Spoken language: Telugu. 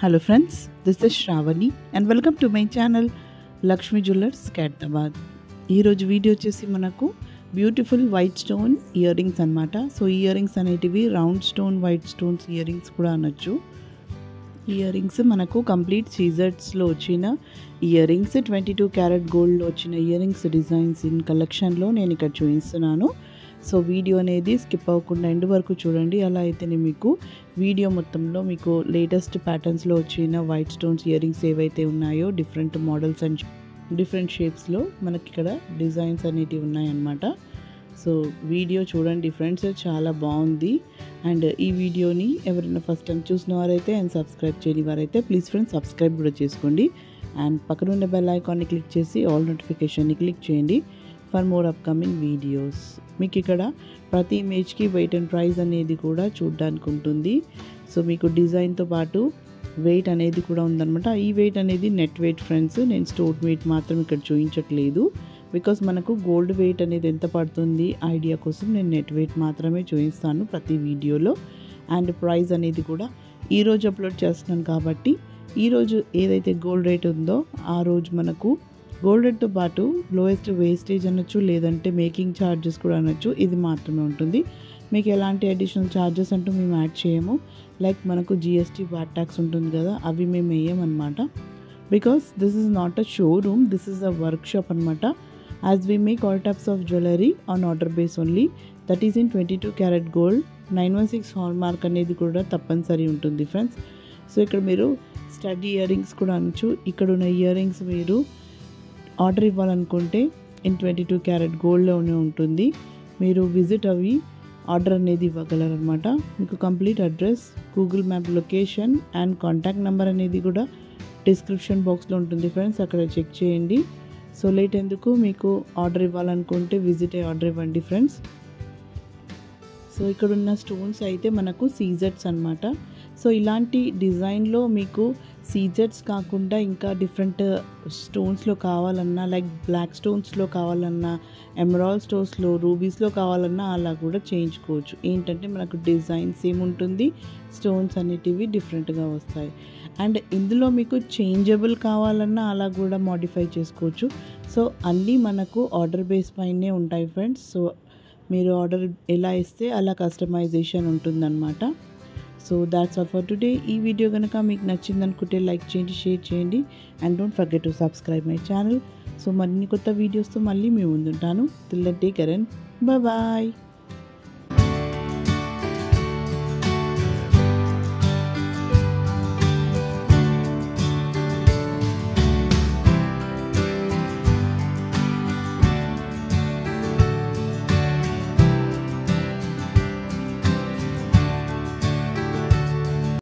Hello friends, this is Shravani and welcome to my channel Lakshmi Jewellers Khairabad. ఈ రోజు వీడియో వచ్చేసి మనకు beautiful white stone ear rings అనమాట. సో ఇయర్ రింగ్స్ అనేటివి round stone white stones ear rings కూడా అనొచ్చు. ఇయర్ రింగ్స్ మనకు కంప్లీట్ సీజర్స్లో వచ్చిన ఇయర్ రింగ్స్ 22 క్యారెట్ గోల్డ్లో వచ్చిన ఇయర్ రింగ్స్ డిజైన్స్ ఇన్ కలెక్షన్లో నేను ఇక్కడ చూపిస్తున్నాను. సో వీడియో అనేది స్కిప్ అవ్వకుండా ఎండ్ వరకు చూడండి. అలా అయితేనే మీకు వీడియో మొత్తంలో మీకు లేటెస్ట్ ప్యాటర్న్స్లో వచ్చిన వైట్ స్టోన్స్ ఇయర్ రింగ్స్ ఏవైతే ఉన్నాయో డిఫరెంట్ మోడల్స్ అండ్ డిఫరెంట్ షేప్స్లో మనకి ఇక్కడ డిజైన్స్ అనేటివి ఉన్నాయన్నమాట. సో వీడియో చూడండి ఫ్రెండ్స్, చాలా బాగుంది. అండ్ ఈ వీడియోని ఎవరైనా ఫస్ట్ టైం చూసిన వారైతే అండ్ సబ్స్క్రైబ్ చేయని వారైతే ప్లీజ్ ఫ్రెండ్స్ సబ్స్క్రైబ్ కూడా చేసుకోండి. అండ్ పక్కన ఉన్న బెల్ ఐకాన్ని క్లిక్ చేసి ఆల్ నోటిఫికేషన్ని క్లిక్ చేయండి ఫర్ మోర్ అప్కమింగ్ వీడియోస్. మీకు ఇక్కడ ప్రతి ఇమేజ్కి వెయిట్ అండ్ ప్రైస్ అనేది కూడా చూడడానికి ఉంటుంది. సో మీకు డిజైన్తో పాటు వెయిట్ అనేది కూడా ఉందన్నమాట. ఈ వెయిట్ అనేది నెట్ వెయిట్ ఫ్రెండ్స్, నేను స్టోన్ వెయిట్ మాత్రం ఇక్కడ చూపించట్లేదు. బికాస్ మనకు గోల్డ్ వెయిట్ అనేది ఎంత పడుతుంది ఐడియా కోసం నేను నెట్ వెయిట్ మాత్రమే చూపిస్తాను ప్రతి వీడియోలో. అండ్ ప్రైస్ అనేది కూడా ఈరోజు అప్లోడ్ చేస్తున్నాను కాబట్టి ఈరోజు ఏదైతే గోల్డ్ రేట్ ఉందో ఆ రోజు మనకు గోల్డ్ రేట్తో పాటు లోయెస్ట్ వేస్టేజ్ అనొచ్చు, లేదంటే మేకింగ్ ఛార్జెస్ కూడా అనొచ్చు, ఇది మాత్రమే ఉంటుంది. మీకు ఎలాంటి అడిషనల్ ఛార్జెస్ అంటూ మేము యాడ్ చేయము. లైక్ మనకు జిఎస్టీ వాట్ ట్యాక్స్ ఉంటుంది కదా, అవి మేము వేయమన్నమాట. Because this is not a showroom, this is a workshop అనమాట. As we make all types of jewellery on order base only, that is in 22 carat gold. 916 hallmark అనేది కూడా తప్పనిసరి ఉంటుంది ఫ్రెండ్స్. సో ఇక్కడ మీరు స్టడ్ ఇయర్ రింగ్స్ కూడా అనొచ్చు. ఇక్కడ ఉన్న ఇయర్ రింగ్స్ మీరు ఆర్డర్ ఇవ్వాలనుకుంటే ఇన్ 22 క్యారెట్ గోల్డ్లోనే ఉంటుంది. మీరు విజిట్ అవి ఆర్డర్ అనేది ఇవ్వగలరనమాట. మీకు complete address, Google map location and contact number అనేది కూడా డిస్క్రిప్షన్ బాక్స్లో ఉంటుంది ఫ్రెండ్స్, అక్కడ చెక్ చేయండి. సో లేట్ ఎందుకు, మీకు ఆర్డర్ ఇవ్వాలనుకుంటే విజిట్ అయ్యి ఆర్డర్ ఇవ్వండి ఫ్రెండ్స్. సో ఇక్కడ ఉన్న స్టోన్స్ అయితే మనకు సీజెట్స్ అనమాట. సో ఇలాంటి డిజైన్లో మీకు సీజెట్స్ కాకుండా ఇంకా డిఫరెంట్ స్టోన్స్లో కావాలన్నా, లైక్ బ్లాక్ స్టోన్స్లో కావాలన్నా, ఎమరాల్డ్ స్టోన్స్లో, రూబీస్లో కావాలన్నా అలా కూడా చేయించుకోవచ్చు. ఏంటంటే మనకు డిజైన్ సేమ్ ఉంటుంది, స్టోన్స్ అనేటివి డిఫరెంట్గా వస్తాయి. అండ్ ఇందులో మీకు చేంజబుల్ కావాలన్నా అలా కూడా మోడిఫై చేసుకోవచ్చు. సో అన్నీ మనకు ఆర్డర్ బేస్ పైనే ఉంటాయి ఫ్రెండ్స్. సో మీరు ఆర్డర్ ఎలా ఇస్తే అలా కస్టమైజేషన్ ఉంటుందన్నమాట. So that's all for today. ఈ వీడియో కనుక మీకు నచ్చింది అనుకుంటే లైక్ చేయండి, షేర్ చేయండి and don't forget to subscribe my channel. So మరిన్ని కొత్త వీడియోస్తో మళ్ళీ మీ ముందుంటాను. Till then take care and bye.